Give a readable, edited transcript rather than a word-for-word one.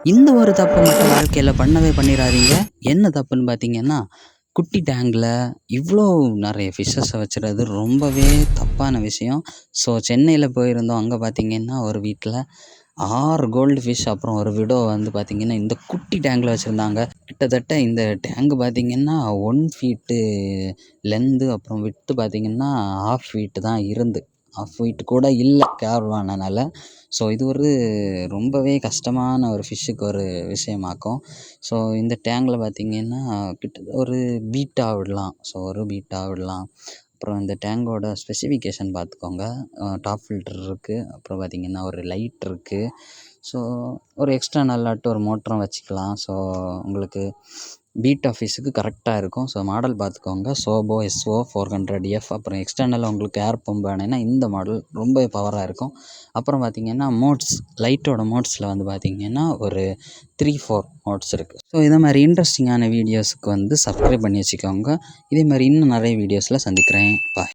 இந்த ஒரு தப்ப மட்டும் வாழ்க்கையில பண்ணவே பண்ணிறாதீங்க. என்ன தப்புன்னு பார்த்தீங்கன்னா, குட்டி டேங்க்ல இவ்ளோ நெறைய ஃபிஷ்ஷஸ வச்சுறது ரொம்பவே தப்பான விஷயம். ஸோ சென்னையில போயிருந்தோம். அங்க பார்த்தீங்கன்னா, ஒரு வீட்ல 6 கோல்டு ஃபிஷ் அப்புறம் ஒரு விடோ வந்து பார்த்தீங்கன்னா, இந்த குட்டி டேங்க்ல வச்சிருந்தாங்க. கிட்டத்தட்ட இந்த டேங்க் பார்த்தீங்கன்னா, 1 ஃபீட்டு லென்த்து அப்புறம் விட்த் பார்த்தீங்கன்னா, 1/2 ஃபீட் தான் இருந்து. 1/2 ஃபீட் கூட இல்ல கேர்வானனால. ஸோ இது ஒரு ரொம்பவே கஷ்டமான ஒரு ஃபிஷ்ஷுக்கு ஒரு விஷயமாக்கும். ஸோ இந்த டேங்க்ல பார்த்தீங்கன்னா, ஒரு பீட்டா விடலாம். ஸோ ஒரு பீட்டா விடலாம். அப்புறம் இந்த டேங்கோட ஸ்பெசிஃபிகேஷன் பார்த்துக்கோங்க. டாப் ஃபில்டர் இருக்கு. அப்புறம் பார்த்தீங்கன்னா, ஒரு லைட் இருக்கு. ஸோ ஒரு எக்ஸ்டர்னலாட்டு ஒரு மோட்டரும் வச்சுக்கலாம். ஸோ உங்களுக்கு பீட்டா ஃபிஷ்ஷுக்கு கரெக்ட்டா இருக்கும். ஸோ மாடல் பார்த்துக்கோங்க. சோபோ எஸ்ஓ 400F அப்புறம் எக்ஸ்டர்னலா உங்களுக்கு ஏர் பம்ப் வேணும்னா இந்த மாடல் ரொம்ப பவரா இருக்கும். அப்புறம் பார்த்தீங்கன்னா, மோட்ஸ் லைட்டோட மோட்ஸில வந்து பார்த்தீங்கன்னா, ஒரு 3, 4 மோட்ஸ் இருக்கு. ஸோ இத மாரி இன்ட்ரஸ்டிங்கான வீடியோஸ்க்கு வந்து சப்ஸ்கிரைப் பண்ணி வச்சுக்கோங்க. இதே மாரி இன்னும் நெறைய வீடியோஸ்ல சந்திக்கிறேன். பாய்.